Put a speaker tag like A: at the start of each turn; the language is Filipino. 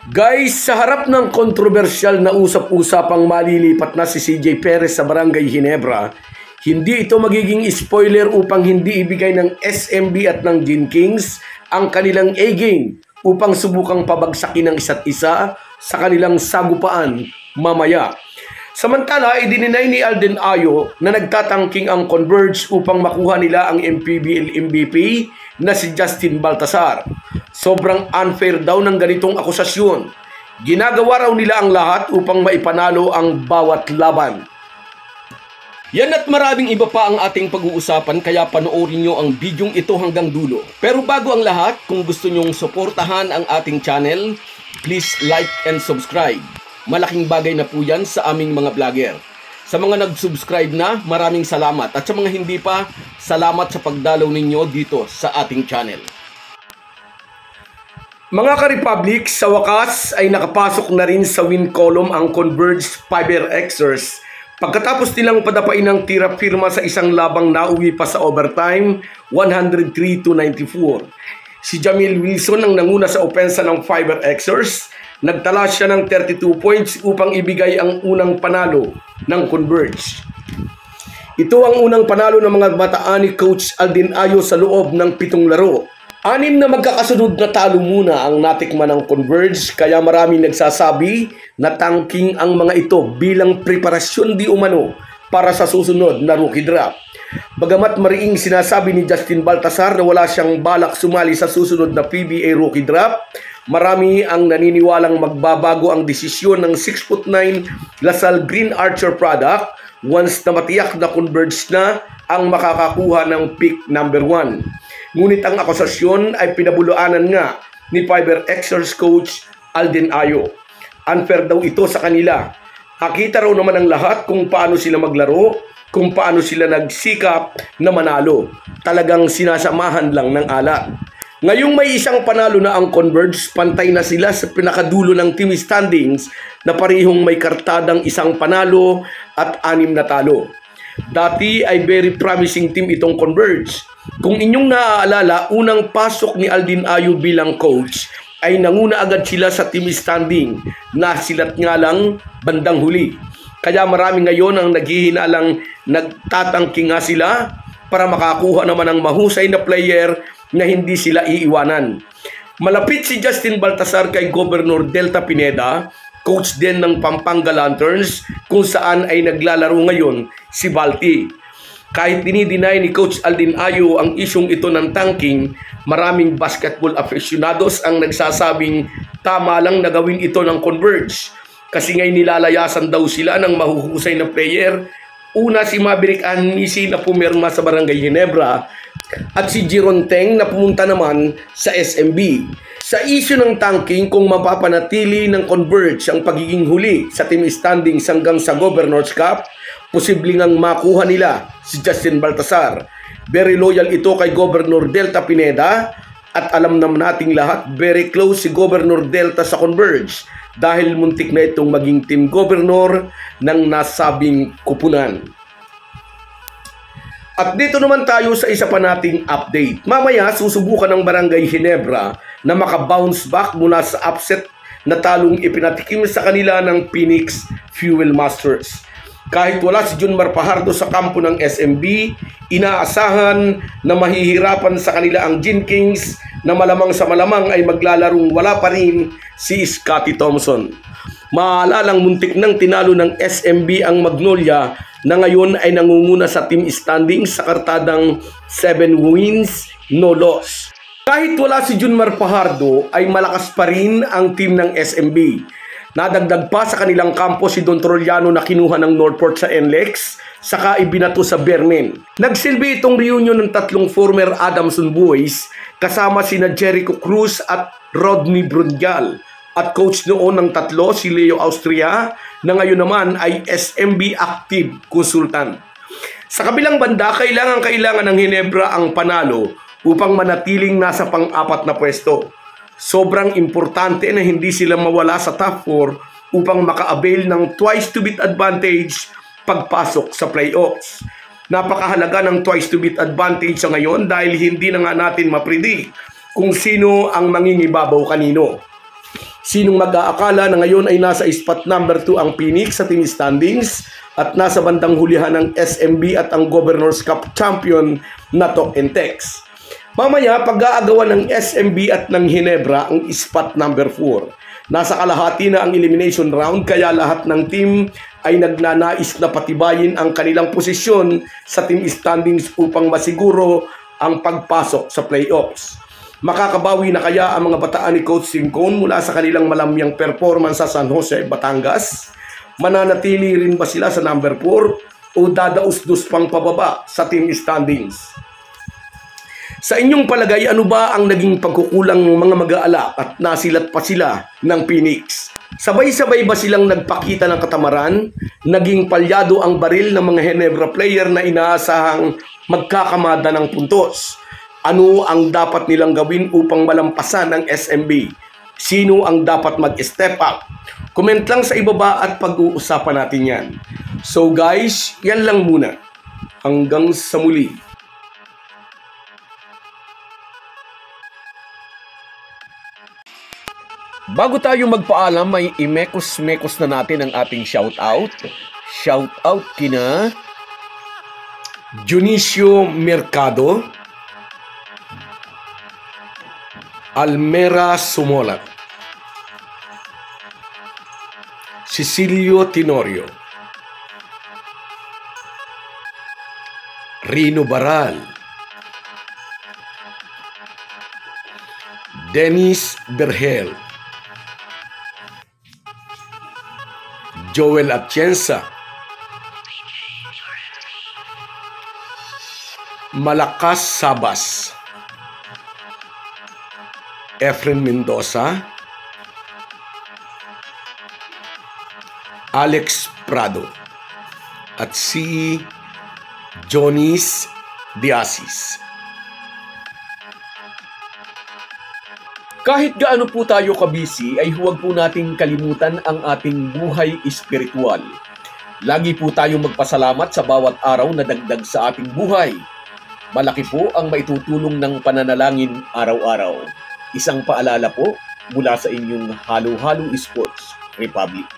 A: Guys, sa harap ng kontrobersyal na usap-usapang malilipat na si CJ Perez sa Barangay Ginebra, hindi ito magiging spoiler upang hindi ibigay ng SMB at ng Gin Kings ang kanilang A-game upang subukang pabagsakin ng isa't isa sa kanilang sagupaan mamaya. Samantala, idininay ni Alden Ayo na nagtatangking ang Converge upang makuha nila ang MPBL MVP na si Justin Baltasar. Sobrang unfair daw ng ganitong akusasyon. Ginagawa raw nila ang lahat upang maipanalo ang bawat laban. Yan at maraming iba pa ang ating pag-uusapan, kaya panoorin nyo ang bidyong ito hanggang dulo. Pero bago ang lahat, kung gusto nyong suportahan ang ating channel, please like and subscribe. Malaking bagay na po yan sa aming mga vlogger. Sa mga nag-subscribe na, maraming salamat. At sa mga hindi pa, salamat sa pagdalaw ninyo dito sa ating channel. Mga ka-Republic, sa wakas ay nakapasok na rin sa win column ang Converge Fiber Xers pagkatapos nilang padapain ng tira firma sa isang labang nauwi pa sa overtime, 103-94. Si Jamil Wilson ang nanguna sa opensa ng Fiber Xers. Nagtala siya ng 32 points upang ibigay ang unang panalo ng Converge. Ito ang unang panalo ng mga bataan ni Coach Alden Ayo sa loob ng 7 laro. 6 na magkakasunod na talo muna ang natikman ng Converge, kaya maraming nagsasabi na tangking ang mga ito bilang preparasyon di umano para sa susunod na rookie draft. Bagamat mariing sinasabi ni Justin Baltasar na wala siyang balak sumali sa susunod na PBA rookie draft, marami ang naniniwalang magbabago ang desisyon ng 6'9" Lasal Green Archer product once na matiyak na Converge na ang makakakuha ng pick number 1. Ngunit ang akusasyon ay pinabulaanan nga ni Fiber Xers coach Alden Ayo. Unfair daw ito sa kanila. Nakita raw naman ang lahat kung paano sila maglaro, kung paano sila nagsikap na manalo. Talagang sinasamahan lang ng alat. Ngayong may isang panalo na ang Converge, pantay na sila sa pinakadulo ng team standings na parehong may kartadang 1 panalo at 6 na talo. Dati ay very promising team itong Converge. Kung inyong naaalala, unang pasok ni Alden Ayo bilang coach ay nanguna agad sila sa team standing, nasilat nga lang bandang huli. Kaya marami ngayon ang naghihinalang nagtatangking nga sila para makakuha naman ng mahusay na player na hindi sila iiwanan. Malapit si Justin Baltasar kay Governor Delta Pineda, coach din ng Pampanga Lanterns, kung saan ay naglalaro ngayon si Balti. Kahit dinideny ni Coach Alden Ayo ang isyong ito ng tanking, maraming basketball aficionados ang nagsasabing tama lang na gawin ito ng Converge. Kasi ngay nilalayasan daw sila ng mahuhusay na player. Una si Maverick Anisi na pumirma sa Barangay Ginebra at si Jeron Teng na pumunta naman sa SMB. Sa issue ng tanking, kung mapapanatili ng Converge ang pagiging huli sa team standings hanggang sa Governor's Cup, posibleng ang makuha nila si Justin Baltasar. Very loyal ito kay Governor Delta Pineda at alam naman nating lahat, very close si Governor Delta sa Converge dahil muntik na itong maging team governor ng nasabing kupunan. At dito naman tayo sa isa pa nating update. Mamaya susubukan ng Barangay Ginebra na makabounce back mula sa upset na talong ipinatikim sa kanila ng Phoenix Fuel Masters. Kahit wala si Junmar Fajardo sa kampo ng SMB, inaasahan na mahihirapan sa kanila ang Gin Kings na malamang sa malamang ay maglalarong wala pa rin si Scottie Thompson. Maalalang muntik nang tinalo ng SMB ang Magnolia na ngayon ay nangunguna sa team standing sa kartadang 7 wins, no loss. Kahit wala si Junmar Fajardo ay malakas pa rin ang team ng SMB. Nadagdag pa sa kanilang kampo si Don Trollano na kinuha ng Northport sa NLEX, saka ibinato sa Bermen. Nagsilbi itong reunion ng 3 former Adamson boys kasama sina Jericho Cruz at Rodney Brungal. At coach noon ng 3 si Leo Austria na ngayon naman ay SMB active consultant. Sa kabilang banda, kailangan ng Ginebra ang panalo upang manatiling nasa pang-4 na pwesto. Sobrang importante na hindi sila mawala sa top 4 upang maka-avail ng twice to beat advantage pagpasok sa playoffs. Napakahalaga ng twice to beat advantage sa ngayon dahil hindi na nga natin mapredict kung sino ang mangingibabaw kanino. Sinong mag-aakala na ngayon ay nasa spot number 2 ang Phoenix sa team standings at nasa bandang hulihan ng SMB at ang Governors Cup champion na Tok and Tex. Mamaya, pag-aagawan ng SMB at ng Ginebra ang spot number 4. Nasa kalahati na ang elimination round kaya lahat ng team ay nagnanais na patibayin ang kanilang posisyon sa team standings upang masiguro ang pagpasok sa playoffs. Makakabawi na kaya ang mga bataan ni Coach Rincon mula sa kanilang malamyang performance sa San Jose, Batangas? Mananatili rin ba sila sa number 4 o dadaus-dus pang pababa sa team standings? Sa inyong palagay, ano ba ang naging pagkukulang ng mga mag-aalak at nasilat pa sila ng Phoenix? Sabay-sabay ba silang nagpakita ng katamaran? Naging palyado ang baril ng mga Ginebra player na inaasahang magkakamada ng puntos? Ano ang dapat nilang gawin upang malampasan ang SMB? Sino ang dapat mag-step up? Comment lang sa ibaba at pag-uusapan natin yan. So guys, yan lang muna. Hanggang sa muli. Bago tayo magpaalam, may imekos-mekos na natin ang ating shoutout. Shoutout kina Junicio Mercado, Almera Sumolat, Cecilio Tenorio, Rino Baral, Dennis Berhel, Joel Atienza, Malakas Sabas, Efren Mendoza, Alex Prado, at si Jonis Diasis. Kahit gaano po tayo kabisi, ay huwag po nating kalimutan ang ating buhay espiritual. Lagi po tayong magpasalamat sa bawat araw na dagdag sa ating buhay. Malaki po ang maitutulong ng pananalangin araw-araw. Isang paalala po mula sa inyong Halo Halo Sports Republic.